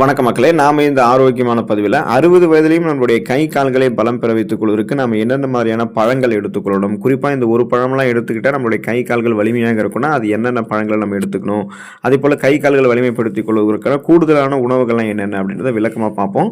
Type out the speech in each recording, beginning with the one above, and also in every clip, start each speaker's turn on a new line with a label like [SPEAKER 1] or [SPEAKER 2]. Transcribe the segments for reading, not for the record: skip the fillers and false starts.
[SPEAKER 1] வணக்க மக்களே, நாம இந்த ஆரோக்கியமான பதிவில் 60 வயதிலையும் நம்மளுடைய கை கால்களை பலம் பெற வைத்துக் கொள்வதற்கு நம்ம என்னென்ன மாதிரியான பழங்கள் எடுத்துக்கொள்ளணும், குறிப்பாக இந்த ஒரு பழம்லாம் எடுத்துக்கிட்டால் நம்மளுடைய கை கால்கள் வலிமையாக இருக்குன்னா அது என்னென்ன பழங்களை நம்ம எடுத்துக்கணும், அதே போல் கை கால்களை வலிமைப்படுத்திக் கொள்வதற்கான கூடுதலான உணவுகள்லாம் என்னென்ன அப்படின்றத விளக்கமாக பார்ப்போம்.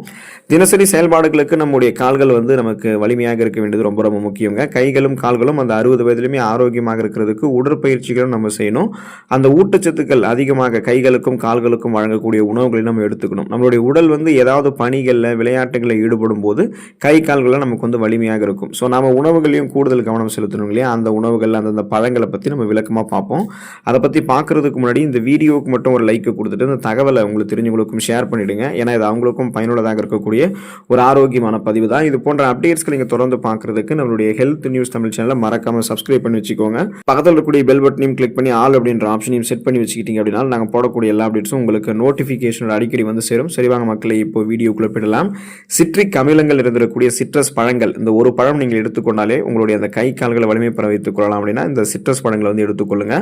[SPEAKER 1] தினசரி செயல்பாடுகளுக்கு நம்முடைய கால்கள் நமக்கு வலிமையாக இருக்க வேண்டியது ரொம்ப ரொம்ப முக்கியங்க. கைகளும் கால்களும் அந்த 60 வயதிலுமே ஆரோக்கியமாக இருக்கிறதுக்கு உடற்பயிற்சிகளும் நம்ம செய்யணும். அந்த ஊட்டச்சத்துக்கள் அதிகமாக கைகளுக்கும் கால்களுக்கும் வழங்கக்கூடிய உணவுகளை நம்ம எடுத்துக்கணும். நம்மளுடைய உடல் ஏதாவது பணிகளில் விளையாட்டுகளில் ஈடுபடும் போது கை கால்கள் நமக்கு வலிமையாக இருக்கும். ஸோ நம்ம உணவுகளையும் கூடுதல் கவனம் செலுத்தணும் இல்லையா? அந்த உணவுகள் அந்தந்த பழங்களை பற்றி நம்ம விளக்கமாக பார்ப்போம். அதை பற்றி பார்க்கறதுக்கு முன்னாடி இந்த வீடியோவுக்கு மட்டும் ஒரு லைக் கொடுத்துட்டு இந்த தகவலை உங்களுக்கு தெரிஞ்சவங்களுக்கும் ஷேர் பண்ணிவிடுங்க. ஏன்னா இது அவங்களுக்கும் பயனுள்ளதாக இருக்கக்கூடிய ஒரு ஆரோக்கியமான பதிவு தான். இது போன்ற அப்டேட்ஸ்களை நீங்கள் தொடர்ந்து பார்க்கறதுக்கு நம்மளுடைய ஹெல்த் நியூஸ் தமிழ் சேனலை மறக்காமல் சப்ஸ்கிரைப் பண்ணி வச்சுக்கோங்க. பக்கத்தில் இருக்கக்கூடிய பெல் பட்டனையும் கிளிக் பண்ணி ஆல் அப்படின்ற ஆப்ஷனையும் செட் பண்ணி வச்சுக்கிட்டீங்க அப்படின்னா நாங்கள் போடக்கூடிய எல்லா அப்டேட்ஸும் உங்களுக்கு நோட்டிஃபிகேஷன் அடிக்கடி சேரும். சரிவாங்க மக்களை, இப்போ வீடியோக்குள்ள போயிடலாம். சிட்ரிக் அமிலங்கள் இருந்திருக்கக்கூடிய சிட்ரஸ் பழங்கள், இந்த ஒரு பழம் நீங்கள் எடுத்துக்கொண்டாலே உங்களுடைய அந்த கை கால்களை வலிமைப்பட வைத்துக் கொள்ளலாம். அப்படின்னா இந்த சிட்ரஸ் பழங்களை எடுத்துக்கொள்ளுங்க.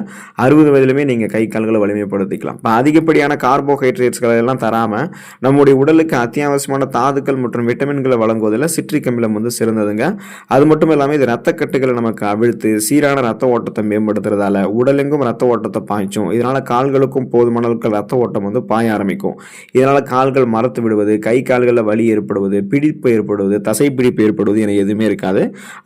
[SPEAKER 1] 60 வயதிலுமே நீங்க கை கால்களை வலிமைப்படுத்திக்கலாம். இப்போ அதிகப்படியான கார்போஹைட்ரேட்ஸ்களை எல்லாம் தராம நம்முடைய உடலுக்கு அத்தியாவசியமான தாதுக்கள் மற்றும் விட்டமின்களை வழங்குவதில் சிட்ரிக் அமிலம் சிறந்ததுங்க. அது மட்டும் இல்லாமல் இது ரத்த கட்டுகளை நமக்கு அவிழ்த்து சீரான ரத்த ஓட்டத்தை மேம்படுத்துறதால உடலெங்கும் ரத்த ஓட்டத்தை பாய்ச்சும். இதனால கால்களுக்கும் போதுமான ரத்த ஓட்டம் பாய ஆரம்பிக்கும். இதனால் கால்கள் மரத்து விடுவது, கை கால்களில் வலி ஏற்படுவது, பிடிப்பு ஏற்படுவது, தசை பிடிப்பு ஏற்படுவது என எதுவுமே இருக்காது.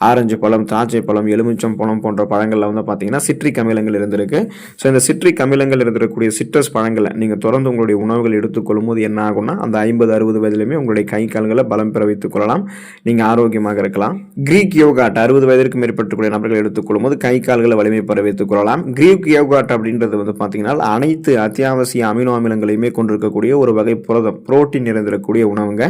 [SPEAKER 1] ஆரஞ்சு பழம், திராட்சை பழம், எலுமிச்சம் பழம் போன்ற பழங்கள்ல பார்த்தீங்கன்னா சிட்ரிக் அமிலங்கள் இருந்திருக்கு. ஸோ இந்த சிட்ரிக் அமிலங்கள் இருந்திருக்கக்கூடிய சிட்ரஸ் பழங்களை நீங்கள் தொடர்ந்து உங்களுடைய உணவுகள் எடுத்துக்கொள்ளும் போது என்ன ஆகும்னா அந்த 50-60 வயதிலுமே உங்களுடைய கை கால்களை பலம் பெற வைத்துக் கொள்ளலாம். நீங்கள் ஆரோக்கியமாக இருக்கலாம். கிரீக் யோகாட் 60 வயதிற்கு மேற்பட்டக்கூடிய நபர்கள் எடுத்துக்கொள்ளும் போது கை கால்களை வலிமை பெற வைத்துக் கொள்ளலாம். கிரீக் யோகாட் அப்படின்றது பார்த்தீங்கன்னா அனைத்து அத்தியாவசிய அமினோ அமிலங்களையுமே கொண்டிருக்கக்கூடிய ஒரு வகை புரதம், புரோட்டீன் நிறைந்திருக்கக்கூடிய உணவுங்க.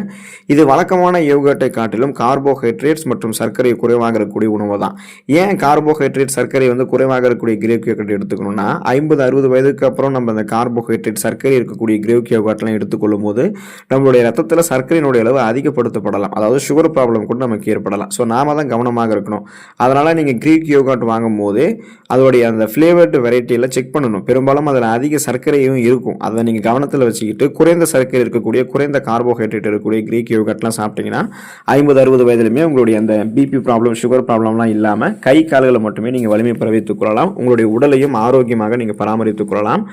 [SPEAKER 1] இது வழக்கமான யோகர்ட்டை காட்டிலும் கார்போஹைட்ரேட்ஸ் மற்றும் சர்க்கரை குறைவாக இருக்கக்கூடிய உணவு தான். ஏன் கார்போஹைட்ரேட் சர்க்கரை குறைவாக இருக்கக்கூடிய கிரேக் யோகர்ட் எடுத்துக்கணும்னா 50-60 வயதுக்கு அப்புறம் நம்ம அந்த கார்போஹைட்ரேட் சர்க்கரை இருக்கக்கூடிய கிரேக் யோகர்ட்லாம் எடுத்துக்கொள்ளும் போது நம்மளுடைய ரத்தத்தில் சர்க்கரையினுடைய அளவு அதிகப்படுத்தப்படலாம். அதாவது சுகர் ப்ராப்ளம் கூட நமக்கு ஏற்படலாம். ஸோ நாம தான் கவனமாக இருக்கணும். அதனால நீங்கள் கிரீக் யோகர்ட் வாங்கும் போது அதோடைய அந்த ஃப்ளேவர்டு வெரைட்டியில் செக் பண்ணணும். பெரும்பாலும் அதில் அதிக சர்க்கரையும் இருக்கும். அதை நீங்கள் கவனத்தில் வச்சுக்கிட்டு குறைந்த சர்க்கரை இருக்கக்கூடிய குறைந்த கார்போஹைட்ரேட் இருக்கக்கூடிய கிரீக் யோகர்ட்லாம் சாப்பிட்டீங்கன்னா 50-60 வயதிலுமே உங்களுடைய அந்த பிபி ப்ராப்ளம், சுகர் ப்ராப்ளம்லாம் இல்லாமல் கை கால்களை மட்டுமே நீங்கள் வலிமை பெற வைத்துக் கொள்ளலாம். உங்களுடைய உடலையும் ஆரோக்கியமாக நீங்கள் பராமரித்துக் கொள்ளலாம்.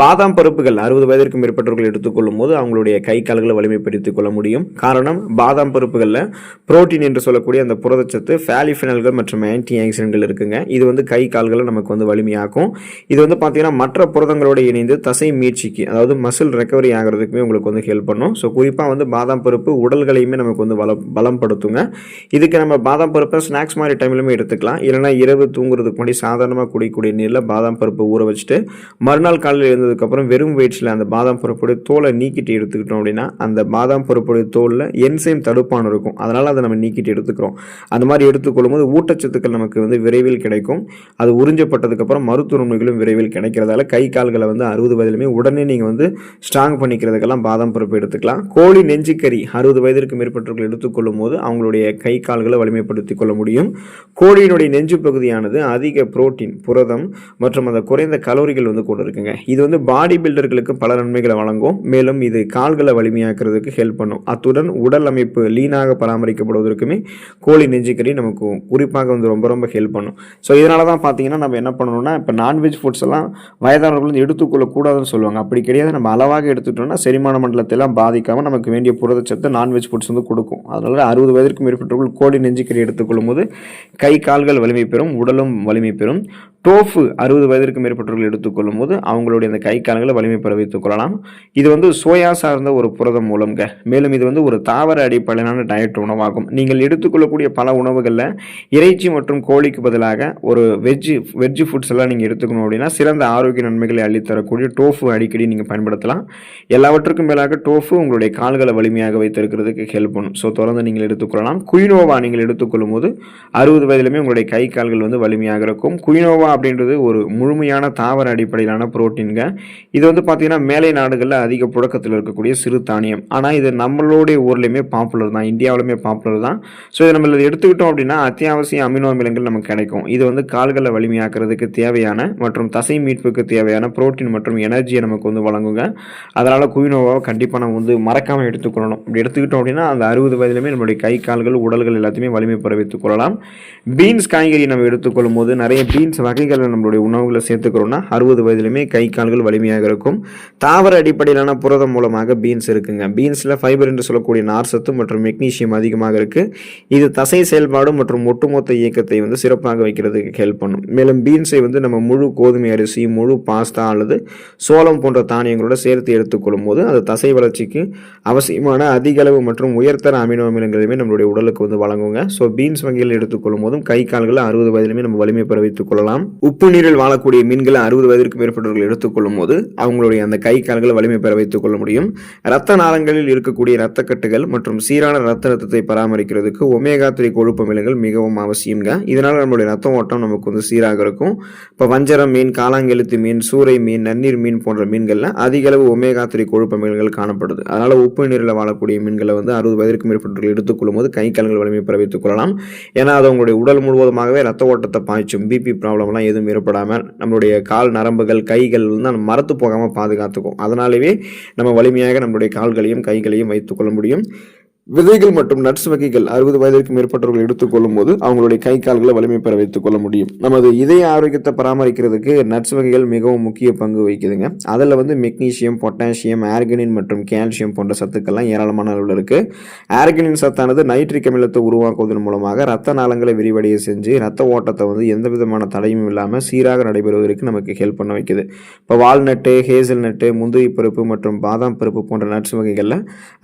[SPEAKER 1] பாதாம் பருப்புகள் 60 வயதிற்கு மேற்பட்டவர்கள் எடுத்துக்கொள்ளும் போது அவங்களுடைய கை கால்களை வலிமைப்படுத்திக் கொள்ள முடியும். காரணம், பாதாம் பருப்புகளில் புரோட்டீன் என்று சொல்லக்கூடிய அந்த புரதச்சத்து, பாலிஃபினால்கள் மற்றும் ஆன்டி ஆக்சிடென்ட்கள் இருக்குங்க. இது கை கால்களை நமக்கு வலிமையாக்கும். இது பார்த்தீங்கன்னா மற்ற புரதங்களோடு இணைந்து தசை மீட்சிக்கு, அதாவது மசில் ரெக்கவரி ஆகிறதுக்குமே உங்களுக்கு ஹெல்ப் பண்ணும். ஸோ குறிப்பாக பாதாம் பருப்பு உடல்களையுமே நமக்கு பலப்படுத்துங்க. இதுக்கு நம்ம பாதாம் பருப்பை ஸ்நாக்ஸ் மாதிரி டைம்லையுமே எடுத்துக்கலாம். இல்லைனா இரவு தூங்குறதுக்கு முன்னாடி சாதாரணமாக குடிக்கக்கூடிய நீரில் பாதாம் பருப்பு ஊற வச்சுட்டு மறுநாள் காலையில் அப்புறம் வெறும் வெயிட்ஸில் அந்த பாதாம் பருப்புடைய தோலை நீக்கிட்டு எடுத்துக்கிட்டோம் அப்படின்னா அந்த பாதாம் பருப்புடைய தோலில் என்சைம் தடுப்பான் இருக்கும். அதனால் அதை நம்ம நீக்கிட்டு எடுத்துக்கிறோம். அந்த மாதிரி எடுத்துக்கொள்ளும் போது ஊட்டச்சத்துக்கள் நமக்கு விரைவில் கிடைக்கும். அது உறிஞ்சப்பட்டதுக்கப்புறம் மருத்துவ நன்மைகளும் விரைவில் கிடைக்கிறதால கை கால்களை 60 வயதிலுமே உடனே நீங்கள் ஸ்ட்ராங் பண்ணிக்கிறதுக்கெல்லாம் பாதாம் பருப்பு எடுத்துக்கலாம். கோழி நெஞ்சுக்கறி 60 வயதிற்கு மேற்பட்டவர்கள் எடுத்துக்கொள்ளும் போது அவங்களுடைய கை கால்களை வலிமைப்படுத்திக் கொள்ள முடியும். கோழியினுடைய நெஞ்சு பகுதியானது அதிக புரோட்டீன், புரதம் மற்றும் அந்த குறைந்த கலோரிகள் கொண்டு இருக்குங்க. இது பாடி பில்டர்களுக்கு பல நன்மைகளை வழங்கும். மேலும் இது கால்களை வலிமையாக்குறதுக்கு ஹெல்ப் பண்ணும். அத்துடன் உடல் அமைப்பு லீனாக பராமரிக்கப்படுவதற்குமே கோழி நெஞ்சுக்கறி நமக்கு குறிப்பாக ரொம்ப ரொம்ப ஹெல்ப் பண்ணும். ஸோ இதனால தான் பார்த்தீங்கன்னா நம்ம என்ன பண்ணணும்னா இப்போ நான்வெஜ் ஃபுட்ஸ் எல்லாம் வயதானவர்கள் எடுத்துக்கொள்ளக்கூடாதுன்னு சொல்லுவாங்க. அப்படி கிடையாது. நம்ம அளவாக எடுத்துட்டோம்னா செரிமான மண்டலத்தை எல்லாம் பாதிக்காமல் நமக்கு வேண்டிய புரதச்சத்தை நான்வெஜ் ஃபுட்ஸ் கொடுக்கும். அதனால 60 வயதிற்கு மேற்பட்டவர்கள் கோழி நெஞ்சுக்கறி எடுத்துக்கொள்ளும் போது கை கால்கள் வலிமை பெறும், உடலும் வலிமை பெறும். டோஃபு 60 வயதிற்கு மேற்பட்டவர்கள் எடுத்துக்கொள்ளும் போது அவங்களுடைய அந்த கை கால்களை வலிமை பெற வைத்துக் கொள்ளலாம். இது சோயா சார்ந்த ஒரு புரதம் மூலம்ங்க. மேலும் இது ஒரு தாவர அடிப்படையிலான டயட் உணவாகும். நீங்கள் எடுத்துக்கொள்ளக்கூடிய பல உணவுகளில் இறைச்சி மற்றும் கோழிக்கு பதிலாக ஒரு வெஜ் ஃபுட்ஸ் எல்லாம் நீங்கள் எடுத்துக்கணும் அப்படின்னா சிறந்த ஆரோக்கிய நன்மைகளை அள்ளித்தரக்கூடிய டோஃபு அடிக்கடி நீங்கள் பயன்படுத்தலாம். எல்லாவற்றுக்கும் மேலாக டோஃபு உங்களுடைய கால்களை வலிமையாக வைத்திருக்கிறதுக்கு ஹெல்ப் பண்ணும். ஸோ தொடர்ந்து நீங்கள் எடுத்துக்கொள்ளலாம். குயினோவா நீங்கள் எடுத்துக்கொள்ளும் போது 60 வயதிலுமே உங்களுடைய கை கால்கள் வலிமையாக இருக்கும். குயினோவா அப்படின்றது ஒரு முழுமையான தாவர அடிப்படையிலான புரோட்டீன்க. இது பார்த்தீங்கன்னா மேலை நாடுகளில் அதிக புழக்கத்தில் இருக்கக்கூடிய சிறு தானியம். ஆனால் இது நம்மளுடைய ஊர்லேயுமே பாப்புலர் தான், இந்தியாவிலுமே பாப்புலர் தான். ஸோ இதை நம்ம எடுத்துக்கிட்டோம் அப்படின்னா அத்தியாவசிய அமினோ அமிலங்கள் நமக்கு கிடைக்கும். இது கால்களை வலிமையாக்குறதுக்கு தேவையான மற்றும் தசை மீட்புக்கு தேவையான புரோட்டீன் மற்றும் எனர்ஜியை நமக்கு வழங்குங்க. அதனால் குயினோ அமினோவாவை கண்டிப்பாக நம்ம வந்து மறக்காமல் எடுத்துக்கொள்ளணும். இப்படி எடுத்துக்கிட்டோம் அப்படின்னா அந்த 60 வயதிலுமே நம்மளுடைய கை கால்கள் உடல்கள் எல்லாத்தையுமே வலிமை பெற வைத்துக் கொள்ளலாம். பீன்ஸ் காய்கறி நம்ம எடுத்துக்கொள்ளும் போது நிறைய பீன்ஸ் வகைகளை நம்மளுடைய உணவுகளை சேர்த்துக்கிறோம்னா 60 வயதிலுமே கை கால்கள் வலிமையாக இருக்கும். தாவர அடிப்படையிலான புரதம் மூலமாக பீன்ஸ் இருக்குங்க. பீன்ஸில் ஃபைபர் என்று சொல்லக்கூடிய நார்சத்து மற்றும் மெக்னீசியம் அதிகமாக இருக்குது. இது தசை செயல்பாடு மற்றும் ஒட்டுமொத்த இயக்கத்தை வந்து சிறப்பாக வைக்கிறதுக்கு ஹெல்ப் பண்ணும். மேலும் பீன்ஸை வந்து நம்ம முழு கோதுமை அரிசி, முழு பாஸ்தா அல்லது சோளம் போன்ற தானியங்களோட சேர்த்து எடுத்துக்கொள்ளும் போது அது தசை வளர்ச்சிக்கு அவசியமான அதிக அளவு மற்றும் உயர்தர அமினோ அமிலங்களையுமே நம்மளுடைய உடலுக்கு வந்து வழங்குங்க. ஸோ பீன்ஸ் வகைகள் எடுத்துக்கொள்ளும் போதும் கை கால்களை 60 வயதிலுமே நம்ம வலிமை பெற வைத்துக் கொள்ளலாம். உப்பு நீரில் வாழக்கூடிய மீன்களை 60 வயதிற்கு மேற்பட்டவர்கள் எடுத்துக்கொள்ளும் போது அவங்களுடைய அந்த கை கால்களை வலிமை பெற வைத்துக் கொள்ள முடியும். இரத்த நாளங்களில் இருக்கக்கூடிய இரத்தக்கட்டுகள் மற்றும் சீரான இரத்தத்தை பராமரிக்கிறதுக்கு ஒமேகா 3 கொழுப்பு அமிலங்கள் மிகவும் அவசியங்க. இதனால நம்மளுடைய ரத்த ஓட்டம் நமக்கு வந்து சீராக இருக்கும். இப்போ வஞ்சரம் மீன், காளாங்கெழுத்து மீன், சூறை மீன், நன்னீர் மீன் போன்ற மீன்கள்ல அதிக அளவு ஒமேகா 3 கொழுப்பு அமிலங்கள் காணப்படுது. அதனால உப்பு நீரில் வாழக்கூடிய மீன்களை வந்து 60 வயதிற்கு மேற்பட்டவர்கள் எடுத்துக்கொள்ளும் போது கை கால்கள் வலிமை பெற வைத்துக் கொள்ளலாம். ஏன்னா அது உங்களுடைய உடல் முழுவதுமாகவே ரத்த ஓட்டத்தை பாய்ச்சும். பிபி ப்ராப்ளம்லாம் எதுவும் ஏற்படாமல் நம்மளுடைய கால் நரம்புகள் கைகள் வந்து மரத்து போகாமல் பாதுகாத்துக்கும். அதனாலேயே நம்ம வலிமையாக நம்மளுடைய கால்களையும் கைகளையும் வைத்துக் கொள்ள முடியும். விதைகள் மற்றும் நட்ஸ் வகைகள் 60 வயதிற்கு மேற்பட்டவர்கள் எடுத்துக்கொள்ளும் போது அவங்களுடைய கை கால்களை வலிமை பெற வைத்துக் கொள்ள முடியும். நமது இதய ஆரோக்கியத்தை பராமரிக்கிறதுக்கு நட்ஸ் வகைகள் மிகவும் முக்கிய பங்கு வகிக்குதுங்க. அதில் வந்து மெக்னீசியம், பொட்டாசியம், ஆர்கனின் மற்றும் கால்சியம் போன்ற சத்துக்கள்லாம் ஏராளமான அளவில் இருக்கு. ஆர்கனின் சத்தானது நைட்ரிக் அமிலத்தை உருவாக்குவதன் மூலமாக ரத்த நாளங்களை விரிவடைய செஞ்சு ரத்த ஓட்டத்தை வந்து எந்த விதமான தடையும் இல்லாமல் சீராக நடைபெறுவதற்கு நமக்கு ஹெல்ப் பண்ண வைக்குது. இப்போ வால்நட்டு, ஹேசல் நட்டு, முந்திரி பருப்பு மற்றும் பாதாம் பருப்பு போன்ற நட்ஸ் வகைகளில்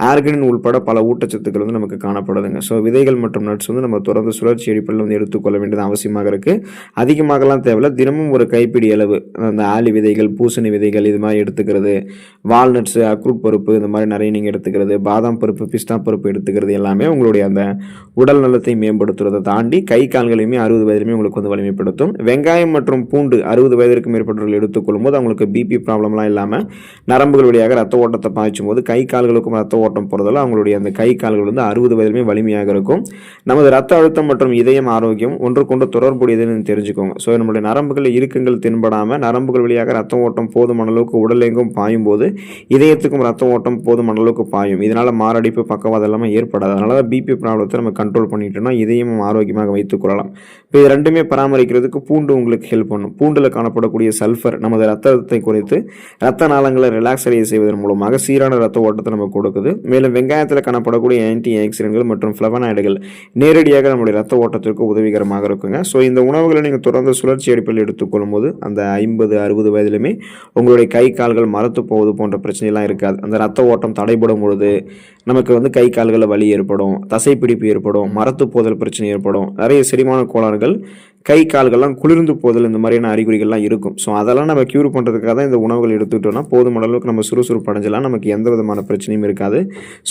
[SPEAKER 1] ஆர்கனின் உள்பட பல ஊட்டச்சத்துக்கள் வந்து நமக்கு காணப்படுதுங்க. ஸோ விதைகள் மற்றும் நட்ஸ் வந்து நம்ம தொடர்ந்து சுழற்சி அடிப்படையில் வந்து எடுத்துக்கொள்ள வேண்டியது அவசியமாக இருக்குது. அதிகமாகலாம் தேவையில்ல. தினமும் ஒரு கைப்பிடி அளவு அந்த ஆளி விதைகள், பூசணி விதைகள் இது மாதிரி எடுத்துக்கிறது, வால்நட்ஸு, அக்ரூட் பருப்பு இந்த மாதிரி நிறைய நீங்கள் எடுத்துக்கிறது, பாதாம் பருப்பு, பிஸ்தா பருப்பு எடுத்துக்கிறது எல்லாமே உங்களுடைய அந்த உடல் நலத்தை மேம்படுத்துறதை தாண்டி கை கால்களையுமே 60 வயதிலுமே உங்களுக்கு வந்து வலிமைப்படுத்தும். வெங்காயம் மற்றும் பூண்டு 60 வயதிற்கு மேற்பட்டவர்கள் எடுத்துக்கொள்ளும் போது அவங்களுக்கு பிபி ப்ராப்ளம்லாம் இல்லாமல் நரம்புகள் வழியாக ரத்த ஓட்டத்தை பாய்ச்சும் போது கை கால்களுக்கும் ரத்த ஓட்டம் போகிறதால அவங்களுடைய அந்த கை கால்கள் வந்து 60 வயதிலுமே வலிமையாக இருக்கும். நமது ரத்த அழுத்தம் மற்றும் இதயம் ஆரோக்கியம் ஒன்றுக்கொண்டு தொடர்புடையதுன்னு தெரிஞ்சுக்கோங்க. ஸோ நம்மளுடைய நரம்புகளில் இறுக்கங்கள் தென்படாமல் நரம்புகள் வழியாக ரத்த ஓட்டம் போதுமான அளவுக்கு உடலெங்கும் பாயும் போது இதயத்துக்கும் ரத்த ஓட்டம் போதுமான அளவுக்கு பாயும். இதனால் மாரடைப்பு, பக்கவாதம் எல்லாமே ஏற்படாது. அதனால தான் பிபி ப்ராப்ளத்தை நம்ம கண்ட்ரோல் பண்ணிட்டோம்னா இதயமும் ஆரோக்கியமாக வைத்துக் கொள்ளலாம். இப்போ இது ரெண்டுமே பராமரிக்கிறதுக்கு பூண்டு உங்களுக்கு ஹெல்ப் பண்ணும். பூண்டில் காணப்படக்கூடிய சல்ஃபர் நமது ரத்தத்தை குறைத்து ரத்த நாளங்களை ரிலாக்ஸ் அடைய செய்வதன் மூலமாக சீரான ரத்த ஓட்டத்தை நம்ம கொடுக்குது. மேலும் வெங்காயத்தில் காணப்படக்கூடிய ஆன்டி ஆக்சிடென்ட்கள் மற்றும் ஃப்ளவனாய்டுகள் நேரடியாக நம்முடைய ரத்த ஓட்டத்திற்கு உதவிகரமாக இருக்குங்க. ஸோ இந்த உணவுகளை நீங்கள் தொடர்ந்து சுழற்சி அடிப்படையில் எடுத்துக்கொள்ளும் போது அந்த 50-60 வயதிலுமே உங்களுடைய கை கால்கள் மரத்து போவது போன்ற பிரச்சனைலாம் இருக்காது. அந்த ரத்த ஓட்டம் தடைபடும் பொழுது நமக்கு வந்து கை கால்களில் வலி ஏற்படும், தசைப்பிடிப்பு ஏற்படும், மரத்து போதல் பிரச்சனை ஏற்படும், நிறைய செரிமான கோளாறுகள், கை கால்கள்லாம் குளிர்ந்து போதல் இந்த மாதிரியான அறிகுறிகள்லாம் இருக்கும். ஸோ அதெல்லாம் நம்ம க்யூர் பண்ணுறதுக்காக தான் இந்த உணவுகள் எடுத்துக்கிட்டோம்னா போதுமான அளவுக்கு நம்ம சுறுசுறுப்பு அடைஞ்சலாம், நமக்கு எந்த விதமான பிரச்சனையும் இருக்காது.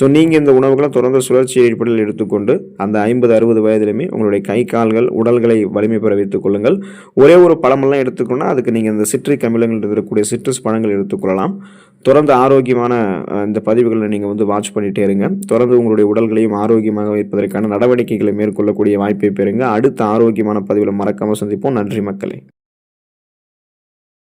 [SPEAKER 1] ஸோ நீங்கள் இந்த உணவுகளை தொடர்ந்து சுழற்சி அடிப்படையில் எடுத்துக்கொண்டு அந்த 50-60 வயதிலுமே உங்களுடைய கை கால்கள் உடல்களை வலிமை பெற வைத்துக் கொள்ளுங்கள். ஒரே ஒரு பழமெல்லாம் எடுத்துக்கணும்னா அதுக்கு நீங்கள் இந்த சிட்ரிக் அமிலங்கள் இருக்கக்கூடிய சிட்ரஸ் பழங்கள் எடுத்துக்கொள்ளலாம். தொடர்ந்து ஆரோக்கியமான இந்த பதிவுகளை நீங்கள் வந்து வாட்ச் பண்ணிகிட்டே இருங்க. தொடர்ந்து உங்களுடைய உடல்களையும் ஆரோக்கியமாக வைப்பதற்கான நடவடிக்கைகளை மேற்கொள்ளக்கூடிய வாய்ப்பை பெறுங்க. அடுத்த ஆரோக்கியமான பதிவில் மறக்காமல் சந்திப்போம். நன்றி மக்களே.